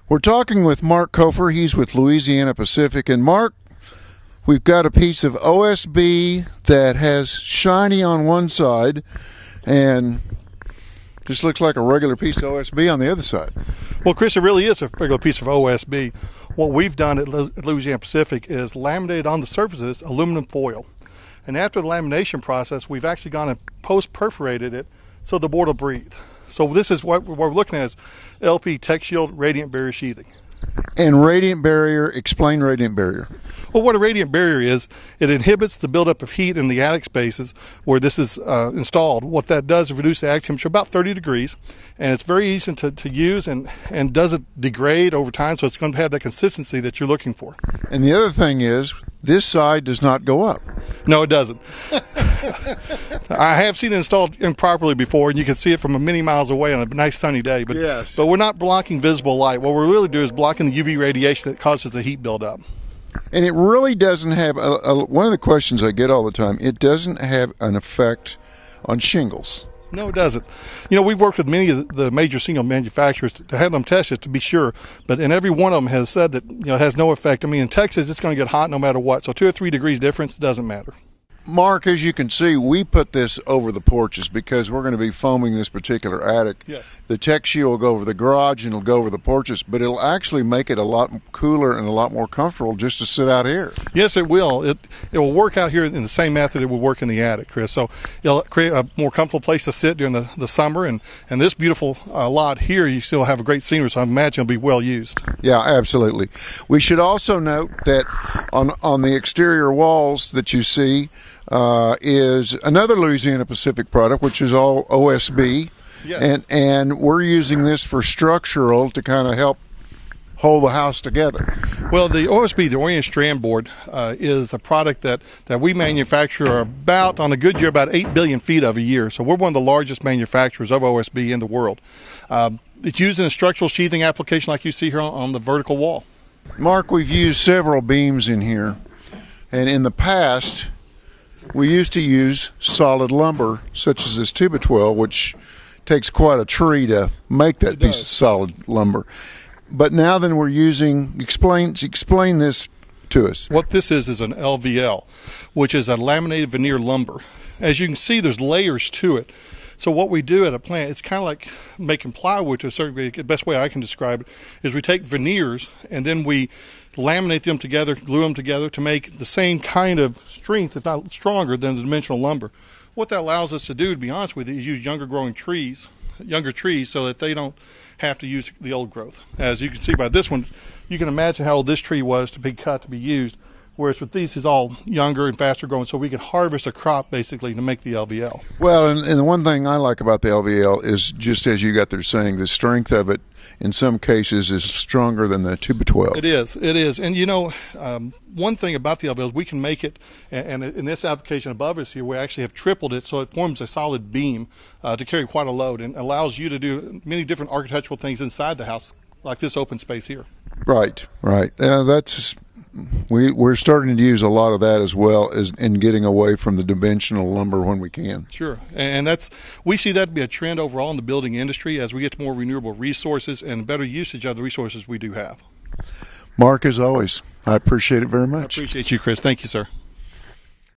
We're talking with Mark Kofer. He's with Louisiana Pacific. And Mark, we've got a piece of OSB that has shiny on one side and just looks like a regular piece of OSB on the other side. Well, Chris, it really is a regular piece of OSB. What we've done at Louisiana Pacific is laminated on the surfaces aluminum foil. And after the lamination process, we've actually gone and post-perforated it so the board will breathe. So this is what we're looking at is LP Tech Shield Radiant Barrier Sheathing. And radiant barrier, explain radiant barrier. Well, what a radiant barrier is, it inhibits the buildup of heat in the attic spaces where this is installed. What that does is reduce the attic temperature about 30 degrees, and it's very easy to use and doesn't degrade over time, so it's going to have that consistency that you're looking for. And the other thing is, this side does not go up. No, it doesn't. I have seen it installed improperly before, and you can see it from many miles away on a nice sunny day. But, yes. But we're not blocking visible light. What we really do is blocking the UV radiation that causes the heat buildup. And it really doesn't have, one of the questions I get all the time, it doesn't have an effect on shingles. No, it doesn't. You know, we've worked with many of the major single manufacturers to have them tested to be sure, but and every one of them has said that, you know, it has no effect. I mean, in Texas, it's going to get hot no matter what, so 2 or 3 degrees difference doesn't matter. Mark, as you can see, we put this over the porches because we're going to be foaming this particular attic. Yes. The Tech Shield will go over the garage and it'll go over the porches, but it'll actually make it a lot cooler and a lot more comfortable just to sit out here. Yes, it will. It will work out here in the same method it will work in the attic, Chris. So it'll create a more comfortable place to sit during the summer, and this beautiful lot here, you still have a great scenery, so I imagine it'll be well used. Yeah, absolutely. We should also note that on the exterior walls that you see, is another Louisiana Pacific product, which is all OSB. Yes. And we're using this for structural to kind of help hold the house together. Well, the OSB, the Orient Strand Board, is a product that we manufacture about, on a good year, about 8 billion feet of a year. So we're one of the largest manufacturers of OSB in the world. It's used in a structural sheathing application like you see here on the vertical wall. Mark, we've used several beams in here, and in the past, we used to use solid lumber, such as this 2x12, which takes quite a tree to make that piece of solid lumber. But now then we're using, explain this to us. What this is an LVL, which is a laminated veneer lumber. As you can see, there's layers to it. So what we do at a plant, it's kind of like making plywood to a certain degree. The best way I can describe it is we take veneers and then we laminate them together, glue them together to make the same kind of strength, if not stronger, than the dimensional lumber. What that allows us to do, to be honest with you, is use younger trees, so that they don't have to use the old growth. As you can see by this one, you can imagine how old this tree was to be cut, to be used. Whereas with these, it's all younger and faster growing, so we can harvest a crop basically to make the LVL. Well, and the one thing I like about the LVL is, just as you got there saying, the strength of it in some cases is stronger than the 2x12. It is. And you know, one thing about the LVL is we can make it, and in this application above us here, we actually have tripled it so it forms a solid beam to carry quite a load and allows you to do many different architectural things inside the house, like this open space here. Right. We're starting to use a lot of that as well as in getting away from the dimensional lumber when we can. Sure, and we see that to be a trend overall in the building industry as we get to more renewable resources and better usage of the resources we do have. Mark, as always, I appreciate it very much. I appreciate you, Chris. Thank you, sir.